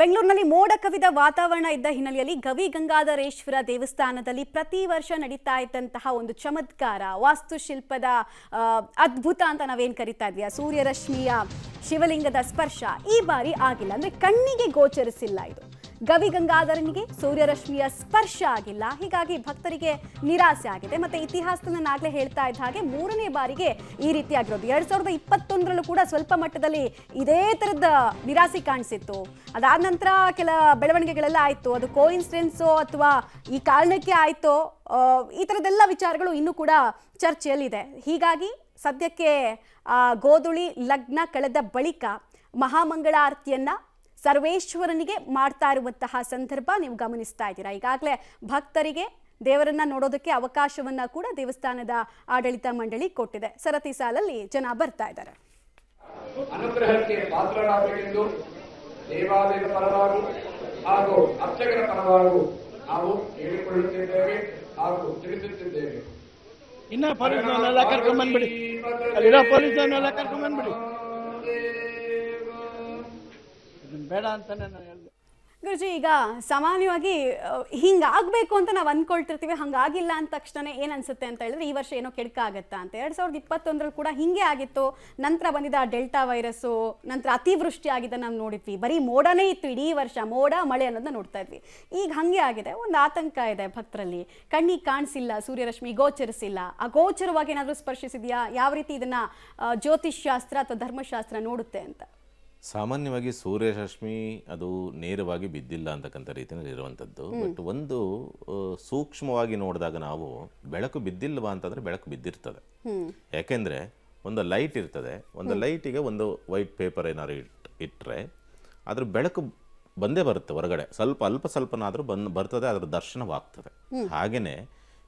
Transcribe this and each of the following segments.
ಬೆಂಗಳೂರಿನಲ್ಲಿ ಮೋಡ ಕವಿದ ವಾತಾವರಣ ಇದ್ದ ಹಿನ್ನೆಲೆಯಲ್ಲಿ ಗವಿ ಗಂಗಾಧರೇಶ್ವರ ದೇವಸ್ಥಾನದಲ್ಲಿ ಪ್ರತಿ ವರ್ಷ ನಡೀತಾ ಇದ್ದಂತಹ ಒಂದು ಚಮತ್ಕಾರ ವಾಸ್ತುಶಿಲ್ಪದ ಅದ್ಭುತ ಅಂತ ನಾವೇನು ಕರಿತಾ ಇದ್ವಿ, ಸೂರ್ಯರಶ್ಮಿಯ ಶಿವಲಿಂಗದ ಸ್ಪರ್ಶ ಈ ಬಾರಿ ಆಗಿಲ್ಲ. ಅಂದ್ರೆ ಕಣ್ಣಿಗೆ ಗೋಚರಿಸಿಲ್ಲ. ಇದು ಗವಿ ಗಂಗಾಧರನಿಗೆ ಸೂರ್ಯರಶ್ಮಿಯ ಸ್ಪರ್ಶ ಆಗಿಲ್ಲ. ಹೀಗಾಗಿ ಭಕ್ತರಿಗೆ ನಿರಾಸೆ ಆಗಿದೆ. ಮತ್ತೆ ಇತಿಹಾಸನ ನಾಗಲೇ ಹೇಳ್ತಾ ಇದ್ದ ಹಾಗೆ ಮೂರನೇ ಬಾರಿಗೆ ಈ ರೀತಿ ಆಗಿರೋದು. 2021ರಲ್ಲೂ ಕೂಡ ಸ್ವಲ್ಪ ಮಟ್ಟದಲ್ಲಿ ಇದೇ ತರದ ನಿರಾಸೆ ಕಾಣಿಸಿತ್ತು. ಅದಾದ ನಂತರ ಕೆಲ ಬೆಳವಣಿಗೆಗಳೆಲ್ಲ ಆಯ್ತು. ಅದು ಕೋಇನ್ಸಿಡೆನ್ಸೋ ಅಥವಾ ಈ ಕಾರಣಕ್ಕೆ ಆಯ್ತೋ, ಈ ಥರದ್ದೆಲ್ಲ ವಿಚಾರಗಳು ಇನ್ನೂ ಕೂಡ ಚರ್ಚೆಯಲ್ಲಿದೆ. ಹೀಗಾಗಿ ಸದ್ಯಕ್ಕೆ ಗೋಧುಳಿ ಲಗ್ನ ಕಳೆದ ಬಳಿಕ ಮಹಾಮಂಗಳಾರತಿಯನ್ನ ಸರ್ವೇಶ್ವರನಿಗೆ ಮಾಡ್ತಾ ಇರುವಂತಹ ಸಂದರ್ಭ ನೀವು ಗಮನಿಸ್ತಾ ಇದ್ದೀರಾ. ಈಗಾಗಲೇ ಭಕ್ತರಿಗೆ ದೇವರನ್ನ ನೋಡೋದಕ್ಕೆ ಅವಕಾಶವನ್ನ ಕೂಡ ದೇವಸ್ಥಾನದ ಆಡಳಿತ ಮಂಡಳಿ ಕೊಟ್ಟಿದೆ. ಸರತಿ ಸಾಲಲ್ಲಿ ಜನ ಬರ್ತಾ ಇದ್ದಾರೆ. ಅನುಗ್ರಹಕ್ಕೆ ಪಾತ್ರರಾಗಬೇಕೆಂದು ದೇವಾಲಯದ ಪರವಾಗಿ ಹಾಗೂ ಅರ್ಚಕರ ಪರವಾಗಿ ನಾವು ಹೇಳಿಕೊಳ್ಳುತ್ತಿದ್ದೇವೆ ಹಾಗೂ ತಿಳಿಸುತ್ತಿದ್ದೇವೆ. ಇನ್ನ ಪೊಲೀಸರನ್ನೆಲ್ಲ ಕರ್ಕೊಂಡ್ಬಂದ್ಬಿಡಿ, ಅಲ್ಲಿರೋ ಪೊಲೀಸರನ್ನೆಲ್ಲ ಕರ್ಕೊಂಡ್ಬಂದ್ಬಿಡಿ. ಬೇಡ ಅಂತಾನೆ ನಾನು ಹೇಳಿದೆ. ಗುರುಜಿ, ಈಗ ಸಾಮಾನ್ಯವಾಗಿ ಹಿಂಗಾಗಬೇಕು ಅಂತ ನಾವು ಅಂದ್ಕೊಳ್ತಿರ್ತೀವಿ. ಹಂಗಾಗಿಲ್ಲ ಅಂದ ತಕ್ಷಣ ಏನು ಅನ್ಸುತ್ತೆ ಅಂತ ಹೇಳಿದ್ರೆ ಈ ವರ್ಷ ಏನೋ ಕೆಡಕ ಆಗತ್ತಾ ಅಂತ. 2021ರಲ್ಲಿ ಕೂಡ ಹಿಂಗೆ ಆಗಿತ್ತು. ನಂತರ ಬಂದಿದ್ದ ಡೆಲ್ಟಾ ವೈರಸ್ಸು, ನಂತರ ಅತಿವೃಷ್ಟಿ ಆಗಿದ್ದ ನಾವು ನೋಡಿದ್ವಿ. ಬರೀ ಮೋಡನೇ ಇತ್ತು ಇಡೀ ವರ್ಷ, ಮೋಡ ಮಳೆ ಅನ್ನೋದನ್ನ ನೋಡ್ತಾ ಇದ್ವಿ. ಈಗ ಹಾಗೆ ಆಗಿದೆ. ಒಂದು ಆತಂಕ ಇದೆ ಭಕ್ತರಲ್ಲಿ. ಕಣ್ಣಿಗೆ ಕಾಣಿಸಿಲ್ಲ, ಸೂರ್ಯರಶ್ಮಿ ಗೋಚರಿಸಿಲ್ಲ. ಅಗೋಚರವಾಗಿ ಏನಾದರೂ ಸ್ಪರ್ಶಿಸಿದೆಯಾ? ಯಾವ ರೀತಿ ಇದನ್ನ ಜ್ಯೋತಿಷ್ಶಾಸ್ತ್ರ ಅಥವಾ ಧರ್ಮಶಾಸ್ತ್ರ ನೋಡುತ್ತೆ ಅಂತ? ಸಾಮಾನ್ಯವಾಗಿ ಸೂರ್ಯರಶ್ಮಿ ಅದು ನೇರವಾಗಿ ಬಿದ್ದಿಲ್ಲ ಅಂತಕ್ಕಂಥ ರೀತಿಯಲ್ಲಿ ಇರುವಂಥದ್ದು. ಬಟ್ ಒಂದು ಸೂಕ್ಷ್ಮವಾಗಿ ನೋಡಿದಾಗ ನಾವು ಬೆಳಕು ಬಿದ್ದಿಲ್ವಾ ಅಂತಂದರೆ ಬೆಳಕು ಬಿದ್ದಿರ್ತದೆ. ಯಾಕೆಂದರೆ ಒಂದು ಲೈಟ್ ಇರ್ತದೆ, ಒಂದು ಲೈಟಿಗೆ ಒಂದು ವೈಟ್ ಪೇಪರ್ ಏನಾದ್ರು ಇಟ್ಟರೆ ಅದ್ರ ಬೆಳಕು ಬಂದೇ ಬರುತ್ತೆ ಹೊರಗಡೆ. ಅಲ್ಪ ಸ್ವಲ್ಪನಾದರೂ ಬರ್ತದೆ, ಅದರ ದರ್ಶನವಾಗ್ತದೆ. ಹಾಗೆಯೇ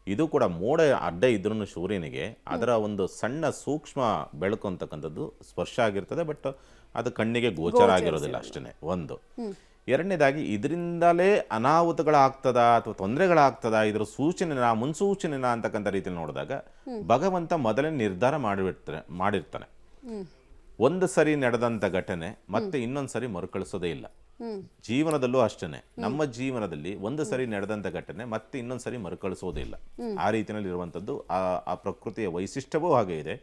ಇದು ಕೂಡ ಮೋಡ ಅಡ್ಡ ಇದ್ರೂ ಸೂರ್ಯನಿಗೆ ಅದರ ಒಂದು ಸಣ್ಣ ಸೂಕ್ಷ್ಮ ಬೆಳಕು ಅಂತಕ್ಕಂಥದ್ದು ಸ್ಪರ್ಶ ಆಗಿರ್ತದೆ. ಬಟ್ ಅದು ಕಣ್ಣಿಗೆ ಗೋಚರ ಆಗಿರೋದಿಲ್ಲ ಅಷ್ಟೇ ಒಂದು. ಎರಡನೇದಾಗಿ ಇದರಿಂದಲೇ ಅನಾಹುತಗಳಾಗ್ತದ ಅಥವಾ ತೊಂದರೆಗಳಾಗ್ತದ, ಇದರ ಸೂಚನೆನ ಮುನ್ಸೂಚನೆನ ಅಂತಕ್ಕಂಥ ರೀತಿಯಲ್ಲಿ ನೋಡಿದಾಗ ಭಗವಂತ ಮೊದಲೇ ನಿರ್ಧಾರ ಮಾಡಿರ್ತಾನೆ. ಒಂದು ಸರಿ ನಡೆದಂಥ ಘಟನೆ ಮತ್ತೆ ಇನ್ನೊಂದು ಸರಿ ಮರುಕಳಿಸೋದೇ ಇಲ್ಲ. ಜೀವನದಲ್ಲೂ ಅಷ್ಟೇ, ನಮ್ಮ ಜೀವನದಲ್ಲಿ ಒಂದು ಸರಿ ನಡೆದಂಥ ಘಟನೆ ಮತ್ತೆ ಇನ್ನೊಂದು ಸರಿ ಮರುಕಳಿಸೋದೇ ಇಲ್ಲ. ಆ ರೀತಿಯಲ್ಲಿ ಇರುವಂಥದ್ದು ಆ ಪ್ರಕೃತಿಯ ವೈಶಿಷ್ಟ್ಯವೂ ಹಾಗೆ ಇದೆ,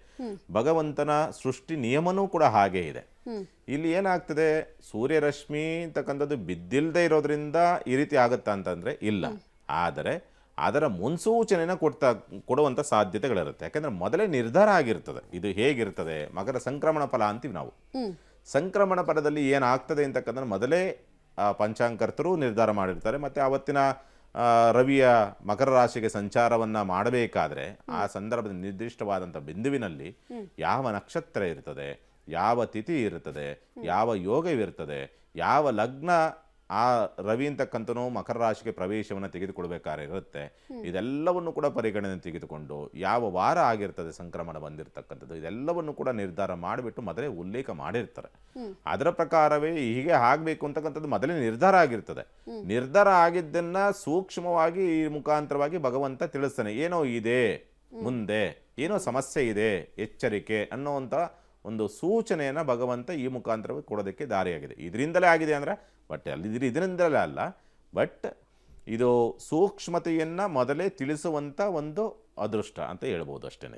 ಭಗವಂತನ ಸೃಷ್ಟಿ ನಿಯಮನೂ ಕೂಡ ಹಾಗೆ ಇದೆ. ಇಲ್ಲಿ ಏನಾಗ್ತದೆ, ಸೂರ್ಯರಶ್ಮಿ ಅಂತಕ್ಕಂಥದ್ದು ಬಿದ್ದಿಲ್ಲದೆ ಇರೋದ್ರಿಂದ ಈ ರೀತಿ ಆಗುತ್ತಾ ಅಂತಂದ್ರೆ ಇಲ್ಲ. ಆದರೆ ಅದರ ಮುನ್ಸೂಚನೆನ ಕೊಡುವಂಥ ಸಾಧ್ಯತೆಗಳಿರುತ್ತೆ. ಯಾಕಂದ್ರೆ ಮೊದಲೇ ನಿರ್ಧಾರ ಆಗಿರ್ತದೆ. ಇದು ಹೇಗಿರ್ತದೆ, ಮಕರ ಸಂಕ್ರಮಣ ಫಲ ಅಂತೀವಿ ನಾವು. ಸಂಕ್ರಮಣ ಫಲದಲ್ಲಿ ಏನಾಗ್ತದೆ ಅಂತಕ್ಕಂದ್ರೆ ಮೊದಲೇ ಪಂಚಾಂಗಕರ್ತರು ನಿರ್ಧಾರ ಮಾಡಿರ್ತಾರೆ. ಮತ್ತು ಆವತ್ತಿನ ರವಿಯ ಮಕರ ರಾಶಿಗೆ ಸಂಚಾರವನ್ನು ಮಾಡಬೇಕಾದ್ರೆ ಆ ಸಂದರ್ಭದ ನಿರ್ದಿಷ್ಟವಾದಂಥ ಬಿಂದುವಿನಲ್ಲಿ ಯಾವ ನಕ್ಷತ್ರ ಇರ್ತದೆ, ಯಾವ ತಿಥಿ ಇರ್ತದೆ, ಯಾವ ಯೋಗವಿರ್ತದೆ, ಯಾವ ಲಗ್ನ ಆ ರವಿ ಅಂತಕ್ಕಂಥನು ಮಕರ ರಾಶಿಗೆ ಪ್ರವೇಶವನ್ನು ತೆಗೆದುಕೊಳ್ಬೇಕಾದ್ರೆ ಇರುತ್ತೆ. ಇದೆಲ್ಲವನ್ನು ಕೂಡ ಪರಿಗಣನೆ ತೆಗೆದುಕೊಂಡು ಯಾವ ವಾರ ಆಗಿರ್ತದೆ ಸಂಕ್ರಮಣ ಬಂದಿರತಕ್ಕಂಥದ್ದು, ಇದೆಲ್ಲವನ್ನು ಕೂಡ ನಿರ್ಧಾರ ಮಾಡಿಬಿಟ್ಟು ಮೊದಲೇ ಉಲ್ಲೇಖ ಮಾಡಿರ್ತಾರೆ. ಅದರ ಪ್ರಕಾರವೇ ಹೀಗೆ ಆಗಬೇಕು ಅಂತಕ್ಕಂಥದ್ದು ಮೊದಲೇ ನಿರ್ಧಾರ ಆಗಿರ್ತದೆ. ನಿರ್ಧಾರ ಆಗಿದ್ದನ್ನ ಸೂಕ್ಷ್ಮವಾಗಿ ಈ ಮುಖಾಂತರವಾಗಿ ಭಗವಂತ ತಿಳಿಸ್ತಾನೆ. ಏನೋ ಇದೆ, ಮುಂದೆ ಏನೋ ಸಮಸ್ಯೆ ಇದೆ, ಎಚ್ಚರಿಕೆ ಅನ್ನೋವಂಥ ಒಂದು ಸೂಚನೆಯನ್ನು ಭಗವಂತ ಈ ಮುಖಾಂತರವಾಗಿ ಕೊಡೋದಕ್ಕೆ ದಾರಿಯಾಗಿದೆ. ಇದರಿಂದಲೇ ಆಗಿದೆ ಅಂದರೆ ಬಟ್ ಇದರಿಂದಲೇ ಅಲ್ಲ, ಬಟ್ ಇದು ಸೂಕ್ಷ್ಮತೆಯನ್ನು ಮೊದಲೇ ತಿಳಿಸುವಂಥ ಒಂದು ಅದೃಷ್ಟ ಅಂತ ಹೇಳ್ಬೋದು ಅಷ್ಟೇ.